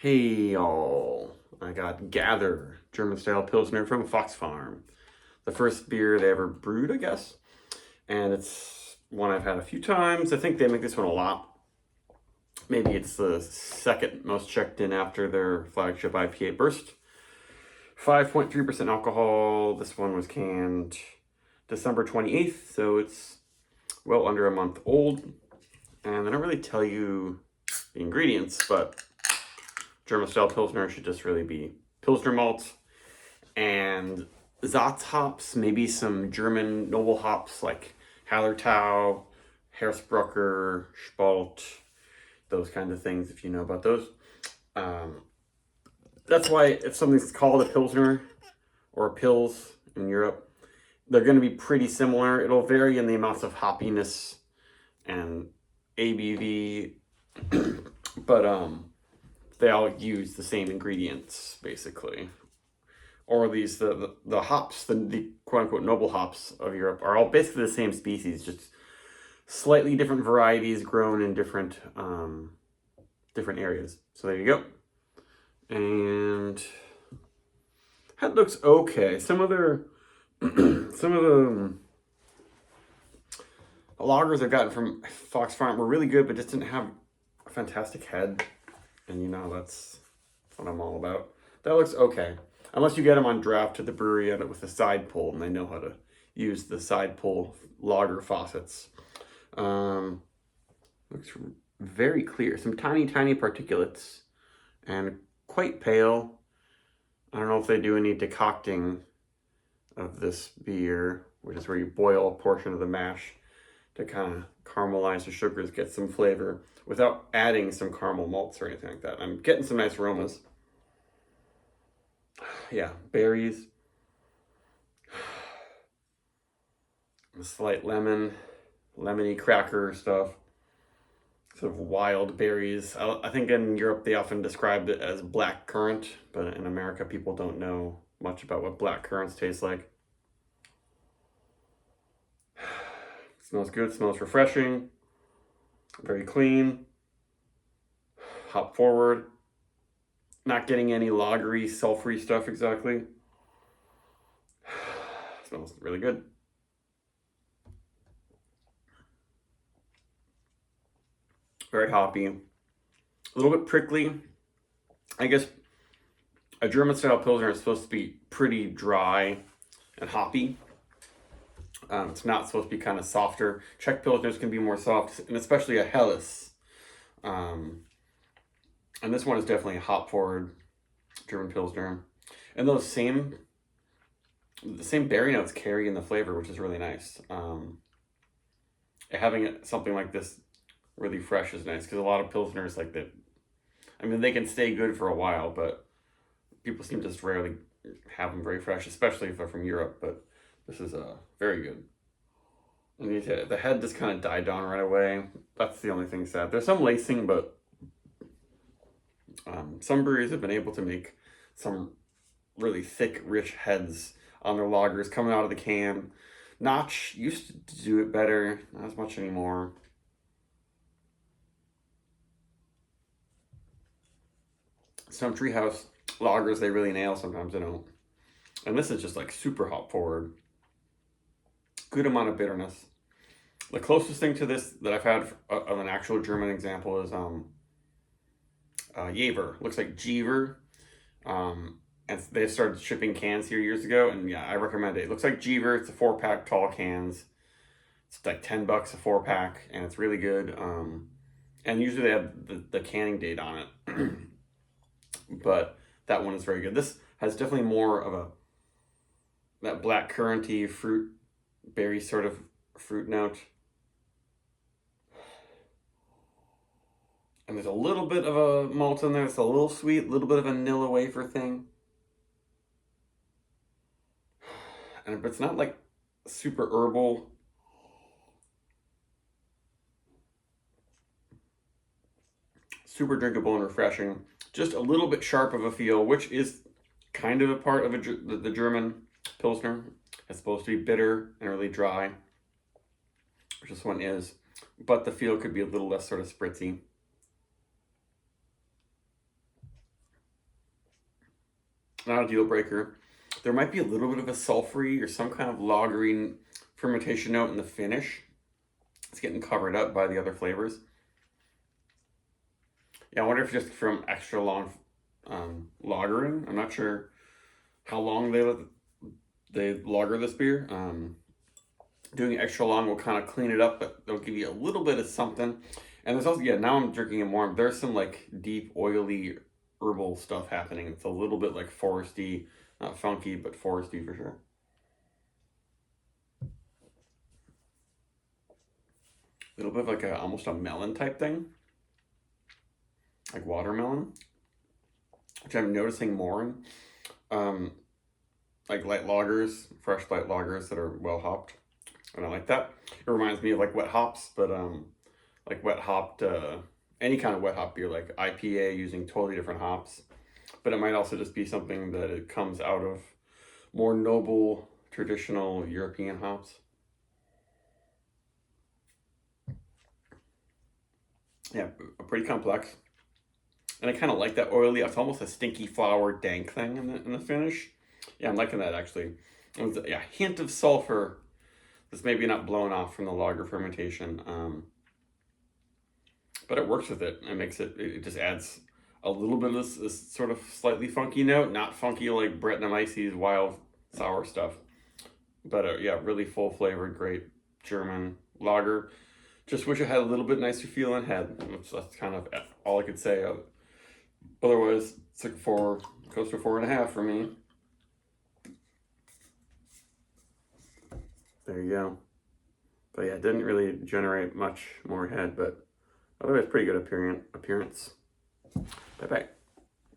Hey y'all, I got Gather, German style Pilsner from Fox Farm. The first beer they ever brewed, I guess. And it's one I've had a few times. I think they make this one a lot. Maybe it's the second most checked in after their flagship IPA Burst. 5.3% alcohol. This one was canned December 28th, so it's well under a month old. And they don't really tell you the ingredients, but German style Pilsner should just really be Pilsner malt and Satz hops, maybe some German noble hops like Hallertau, Hersbrucker, Spalt, those kinds of things, if you know about those. Um, that's why if something's called a Pilsner or a Pils in Europe, they're going to be pretty similar. It'll vary in the amounts of hoppiness and ABV, but they all use the same ingredients basically. Or these the hops, the quote unquote noble hops of Europe are all basically the same species, just slightly different varieties grown in different areas. So there you go. And that looks okay. Some of their some of the lagers I've gotten from Fox Farm were really good, but just didn't have a fantastic head. And that's what I'm all about. That looks okay. Unless you get them on draft to the brewery and with a side pull, and they know how to use the side pull lager faucets. Looks very clear. Some tiny, tiny particulates and quite pale. I don't know if they do any decocting of this beer, which is where you boil a portion of the mash to kind of caramelize the sugars, get some flavor without adding some caramel malts or anything like that. I'm getting some nice aromas. Yeah, berries, a slight lemony cracker stuff, sort of wild berries. I think in Europe they often described it as black currant, but in America people don't know much about what black currants taste like. Smells good, smells refreshing, very clean, hop forward, not getting any lagery, sulfury stuff exactly. Smells really good. Very hoppy, a little bit prickly. I guess a German style Pilsner is supposed to be pretty dry and hoppy. It's not supposed to be kind of softer. Czech Pilsners can be more soft, and especially a Helles. And this one is definitely a hop forward German Pilsner. And the same berry notes carry in the flavor, which is really nice. Having something like this really fresh is nice because a lot of Pilsners like that. I mean, they can stay good for a while, but people seem to just rarely have them very fresh, especially if they're from Europe. But this is very good. And the head just kind of died down right away. That's the only thing sad. There's some lacing, but some breweries have been able to make some really thick, rich heads on their lagers coming out of the can. Notch used to do it better, not as much anymore. Some Treehouse lagers they really nail, sometimes they don't. And this is just like super hop forward. Good amount of bitterness. The closest thing to this that I've had of an actual German example is Jever. Looks like Jever. And they started shipping cans here years ago, and yeah, I recommend it. It looks like Jever. It's a 4-pack tall cans. It's like $10 a 4-pack, and it's really good. And usually they have the canning date on it. But that one is very good. This has definitely more of that black curranty fruit, berry sort of fruit note. And there's a little bit of a malt in there. It's a little sweet, a little bit of a vanilla wafer thing. But it's not like super herbal. Super drinkable and refreshing. Just a little bit sharp of a feel, which is kind of a part of the German Pilsner. It's supposed to be bitter and really dry, which this one is. But the feel could be a little less sort of spritzy. Not a deal breaker. There might be a little bit of a sulfury or some kind of lagery fermentation note in the finish. It's getting covered up by the other flavors. Yeah, I wonder if just from extra long lagering. I'm not sure how long they lager this beer. Doing extra long will kind of clean it up, but they'll give you a little bit of something. And there's also, yeah, now I'm drinking it more. There's some like deep, oily, herbal stuff happening. It's a little bit like foresty, not funky, but foresty for sure. A little bit of like almost a melon type thing, like watermelon, which I'm noticing more in. Like light lagers, fresh light lagers that are well hopped. And I like that. It reminds me of like wet hops, but like wet hopped, any kind of wet hop beer, like IPA using totally different hops. But it might also just be something that it comes out of more noble, traditional European hops. Yeah, pretty complex. And I kind of like that oily. It's almost a stinky flour dank thing in the finish. Yeah, I'm liking that actually. Yeah, hint of sulfur that's maybe not blown off from the lager fermentation. But it works with it. It makes it just adds a little bit of this sort of slightly funky note. Not funky like Brett and Macy's wild sour stuff. But yeah, really full flavored, great German lager. Just wish it had a little bit nicer feeling head. That's kind of all I could say. Otherwise, it's like close to 4.5 for me. There you go. But yeah, it didn't really generate much more head, but otherwise pretty good appearance. Bye-bye.